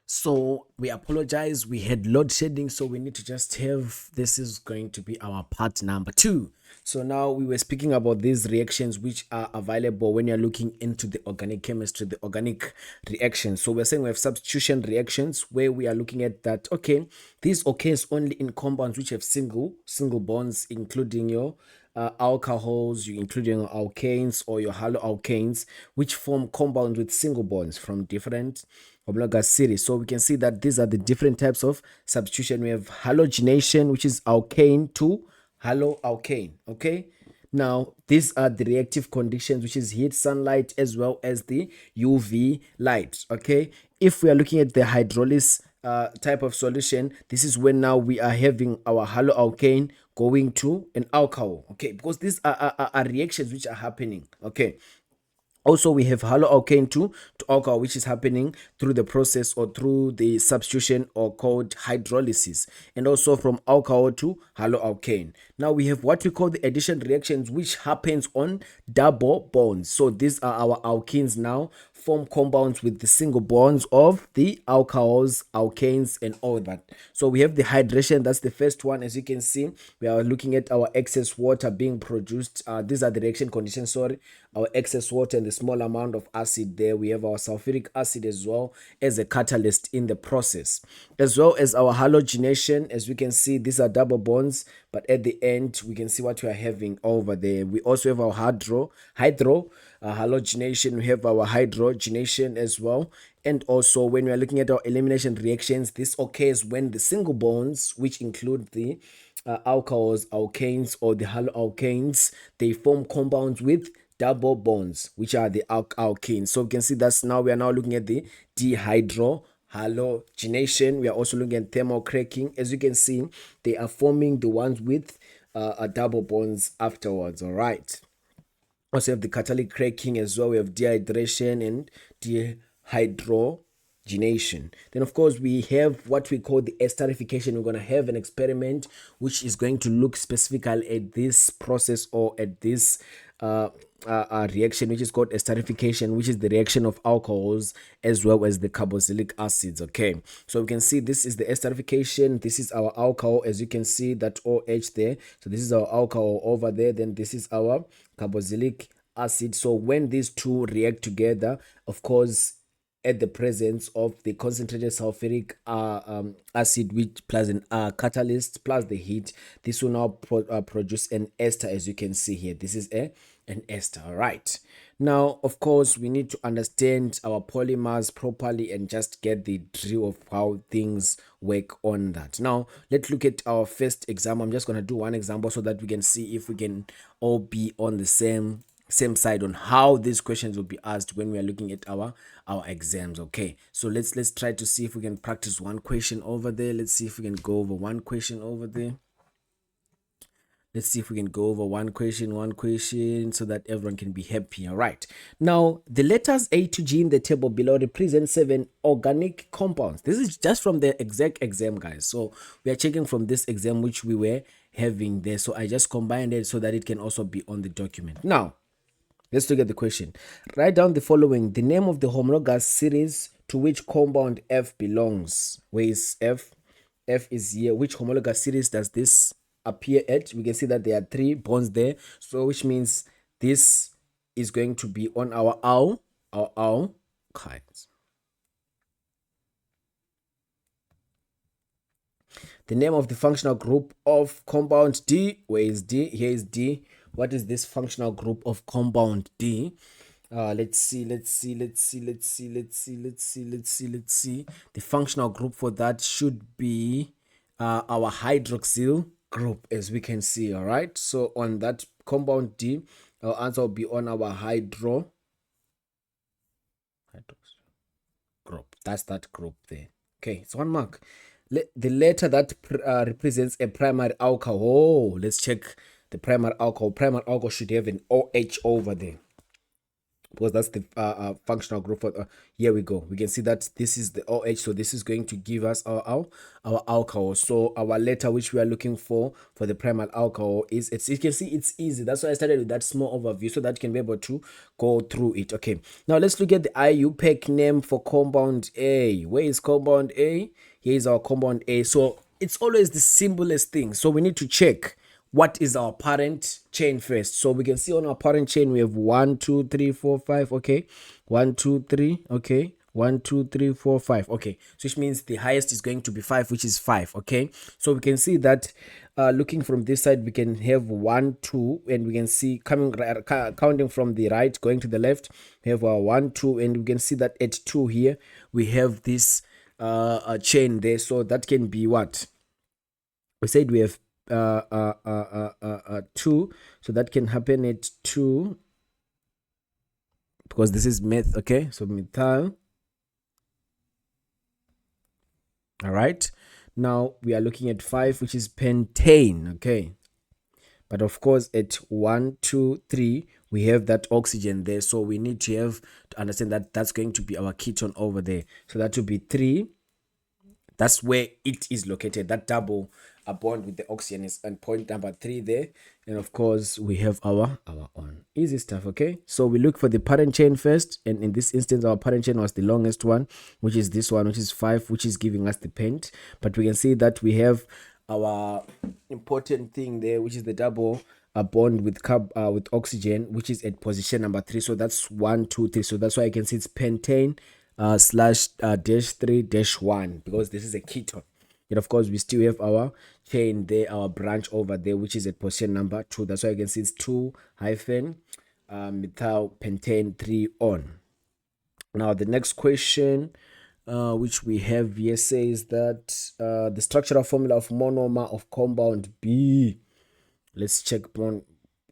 So we apologize, we had load shedding, so we need to just have, this is going to be our part number 2. So now we were speaking about these reactions which are available when you're looking into the organic chemistry, the organic reactions. So we're saying we have substitution reactions where we are looking at that, okay, this occurs only in compounds which have single bonds, including your alcohols, you including your alkanes or your haloalkanes, which form compounds with single bonds from different homologous series. So we can see that these are the different types of substitution. We have halogenation, which is alkane to haloalkane. Okay. Now, these are the reactive conditions, which is heat, sunlight, as well as the UV light. Okay. If we are looking at the hydrolysis type of solution, this is when now we are having our haloalkane going to an alcohol. Okay. Because these are reactions which are happening. Okay. Also, we have haloalkane to alcohol, which is happening through the process or through the substitution or called hydrolysis, and also from alcohol to haloalkane. Now we have what we call the addition reactions, which happens on double bonds. So these are our alkenes now form compounds with the single bonds of the alcohols, alkanes, and all that. So we have the hydration, that's the first one. As you can see, we are looking at our excess water being produced. These are the reaction conditions, sorry, our excess water and the small amount of acid there. We have our sulfuric acid as well as a catalyst in the process, as well as our halogenation. As we can see, these are double bonds, but at the end we can see what we are having over there. We also have our halogenation, we have our hydrogenation as well. And also when we are looking at our elimination reactions, this occurs when the single bonds, which include the alcohols, alkanes, or the haloalkanes, they form compounds with double bonds, which are the alkenes. So we can see that's now we are now looking at the halogenation. We are also looking at thermal cracking. As you can see, they are forming the ones with double bonds afterwards. All right. Also have the catalytic cracking as well. We have dehydration and dehydrogenation. Then of course we have what we call the esterification. We're going to have an experiment which is going to look specifically at this process or at this reaction, which is called esterification, which is the reaction of alcohols as well as the carboxylic acids. Okay, so we can see this is the esterification. This is our alcohol, as you can see that OH there. So this is our alcohol over there. Then this is our carboxylic acid. So when these two react together, of course, at the presence of the concentrated sulfuric acid, which plus an catalyst plus the heat, this will now produce an ester. As you can see here, this is an ester. All right, now of course we need to understand our polymers properly and just get the drill of how things work on that. Now let's look at our first example. I'm just going to do one example so that we can see if we can all be on the same side on how these questions will be asked when we are looking at our exams. Okay, so let's try to see if we can practice one question over there. Let's see if we can go over one question over there. Let's see if we can go over one question so that everyone can be happy. All right, now the letters A to G in the table below represent 7 organic compounds. This is just from the exact exam, guys. So we are checking from this exam which we were having there. So I just combined it so that it can also be on the document. Now let's look at the question. Write down the following. The name of the homologous series to which compound F belongs. Where is F? F is here. Which homologous series does this appear at? We can see that there are 3 bonds there. So which means this is going to be on our alkynes. The name of the functional group of compound D. Where is D? Here is D. What is this functional group of compound D? Let's see. The functional group for that should be our hydroxyl group, as we can see. All right, so on that compound D, our answer will be on our hydroxyl group. That's that group there. Okay, it's 1 mark. The letter that represents a primary alcohol. Let's check the primary alcohol. Primary alcohol should have an OH over there. because that's the functional group for here we go. We can see that this is the OH, so this is going to give us our alcohol. So our letter which we are looking for the primal alcohol is, it's, you can see it's easy. That's why I started with that small overview so that you can be able to go through it. Okay, now let's look at the IUPAC name for compound A. Where is compound A? Here is our compound A. So it's always the simplest thing, so we need to check what is our parent chain first. So we can see on our parent chain we have 1 2 3 4 5. Okay, 1 2 3. Okay, 1 2 3 4 5. Okay, so which means the highest is going to be 5, which is 5. Okay, so we can see that looking from this side we can have 1 2, and we can see coming counting from the right going to the left, we have our 1 2, and we can see that at 2 here we have this chain there. So that can be what we said, we have 2, so that can happen at 2 because this is meth. Okay, so methyl. All right, now we are looking at 5, which is pentane. Okay, but of course at 1 2 3 we have that oxygen there, so we need to have to understand that that's going to be our ketone over there. So that will be 3. That's where it is located. That double bond with the oxygen is on point number 3 there. And of course we have our on. Easy stuff. Okay, so we look for the parent chain first, and in this instance our parent chain was the longest one, which is this one, which is 5, which is giving us the pent. But we can see that we have our important thing there, which is the double bond with with oxygen, which is at position number 3. So that's 1 2 3. So that's why I can see it's pentane slash dash 3 dash 1, because this is a ketone. And of course we still have our chain there, our branch over there, which is at position number 2. That's why I can see it's 2 hyphen methyl pentane 3 on. Now the next question which we have here says that the structural formula of monomer of compound B. Let's check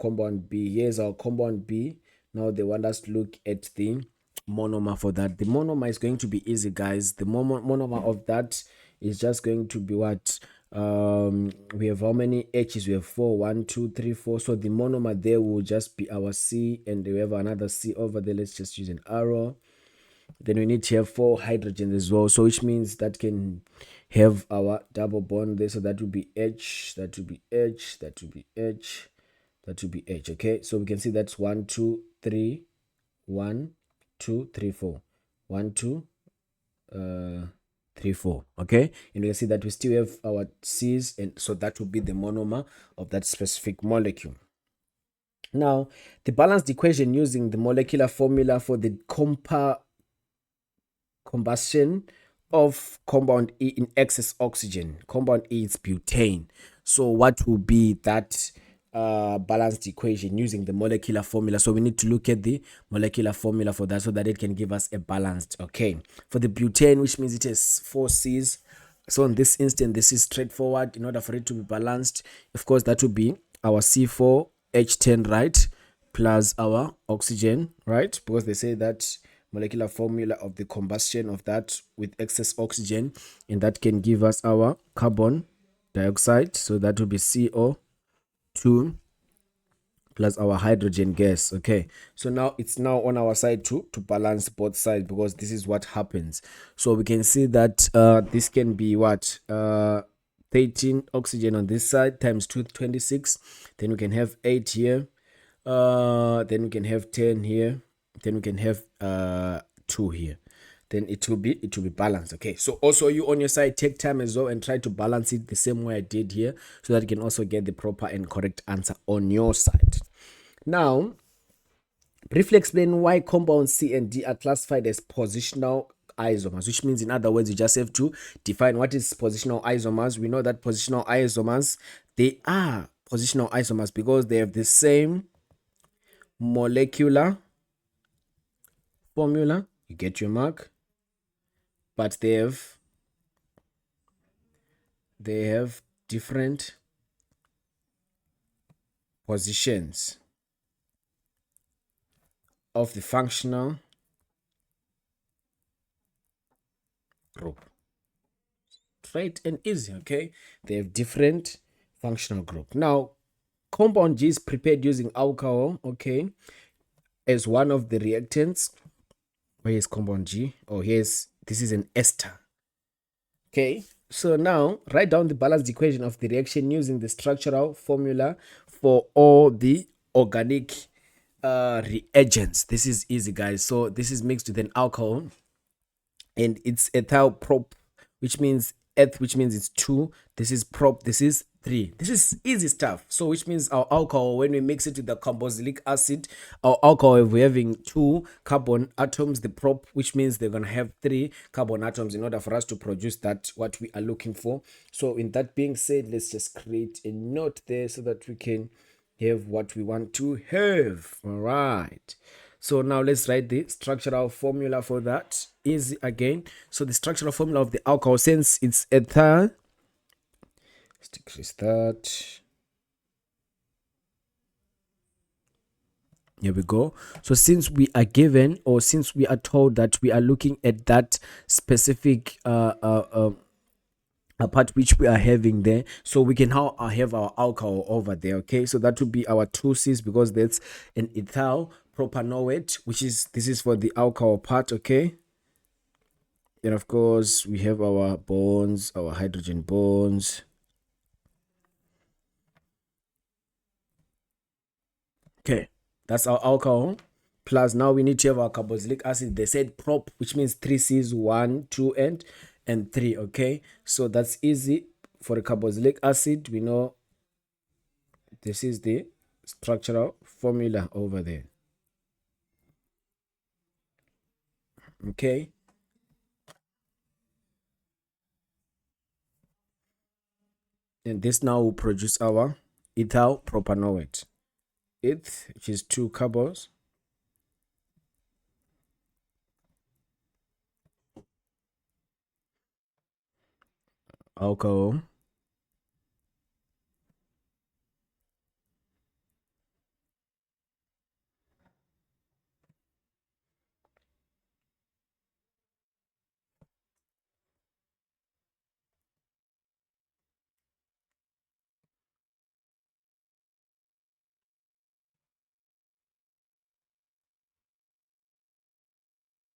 compound B. Here's our compound B. Now they want us to look at the monomer for that. The monomer is going to be easy, guys. The monomer of that is just going to be what we have how many H's? We have 4. 1 2 3 4. So the monomer there will just be our C, and we have another C over there. Let's just use an arrow. Then we need to have 4 hydrogens as well, so which means that can have our double bond there. So that would be H, that would be H, that would be H, that would be H. Okay, so we can see that's 1 2 3 1 2 3 4 1 2 3 4. Okay, and you can see that we still have our C's, and so that would be the monomer of that specific molecule. Now the balanced equation using the molecular formula for the combustion of compound E in excess oxygen. Compound E is butane. So what will be that balanced equation using the molecular formula? So we need to look at the molecular formula for that so that it can give us a balanced. Okay, for the butane, which means it has 4 C's. So in this instance, this is straightforward. In order for it to be balanced, of course, that would be our C4H10, right, plus our oxygen, right, because they say that molecular formula of the combustion of that with excess oxygen, and that can give us our carbon dioxide. So that will be CO2 plus our hydrogen gas. Okay, so now it's now on our side to balance both sides, because this is what happens. So we can see that this can be what 13 oxygen on this side times 226. Then we can have 8 here, then we can have 10 here, then we can have 2 here. Then it will be balanced. Okay, so also you on your side take time as well and try to balance it the same way I did here, so that you can also get the proper and correct answer on your side. Now briefly explain why compounds C and D are classified as positional isomers, which means, in other words, you just have to define what is positional isomers. We know that positional isomers, they are positional isomers because they have the same molecular formula. You get your mark, but they have different positions of the functional group. Straight and easy. Okay, they have different functional group. Now compound G is prepared using alcohol. Okay, as one of the reactants. Where is compound G? Oh, here's, this is an ester. Okay, so now write down the balanced equation of the reaction using the structural formula for all the organic reagents. This is easy, guys. So this is mixed with an alcohol, and it's ethyl prop, which means eth, which means it's 2. This is prop, this is 3. This is easy stuff. So which means our alcohol, when we mix it with the carboxylic acid, our alcohol, if we're having 2 carbon atoms, the prop, which means they're going to have 3 carbon atoms in order for us to produce that what we are looking for. So in that being said, let's just create a note there so that we can have what we want to have. All right, so now let's write the structural formula for that. Easy again. So the structural formula of the alcohol, since it's ethyl, let's decrease that. Here we go. So since we are given, or since we are told that we are looking at that specific a part which we are having there, so we can now have our alcohol over there. Okay, so that would be our 2C's, because that's an ethyl propanoate, which is, this is for the alcohol part. Okay, then of course we have our bonds, our hydrogen bonds. Okay, that's our alcohol. Plus now we need to have our carboxylic acid. They said prop, which means 3C's, 1, 2, and 3. Okay, so that's easy. For the carboxylic acid, we know this is the structural formula over there. Okay, and this now will produce our ethyl propanoate. Eth, which is 2 carbons, alcohol,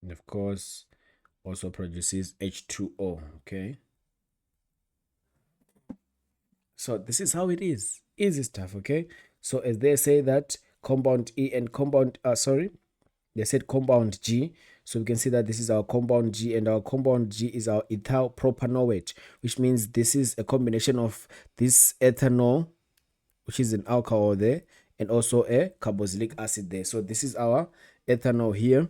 and of course also produces H2O. Okay, so this is how it is. Easy stuff. Okay, so as they say that compound E and compound they said compound G, so we can see that this is our compound G, and our compound G is our ethyl propanoate, which means this is a combination of this ethanol, which is an alcohol there, and also a carboxylic acid there. So this is our ethanol here.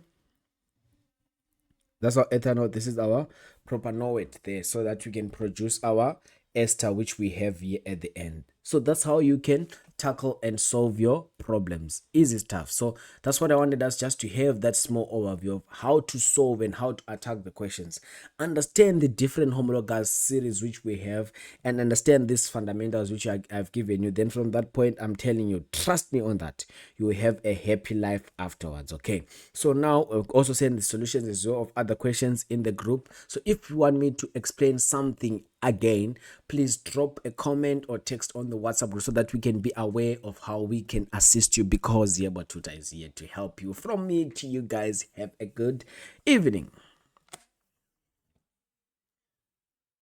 That's our ethanol. This is our propanoate there, so that we can produce our ester, which we have here at the end. So that's how you can tackle and solve your problems. Easy stuff. So that's what I wanted us just to have, that small overview of how to solve and how to attack the questions. Understand the different homologous series which we have, and understand these fundamentals which I've given you. Then from that point, I'm telling you, trust me on that, you will have a happy life afterwards. Okay, so now also send the solutions as well of other questions in the group. So if you want me to explain something again, please drop a comment or text on the WhatsApp group so that we can be aware of how we can assist you, because Yebo Tutor is here to help you. From me to you guys, have a good evening.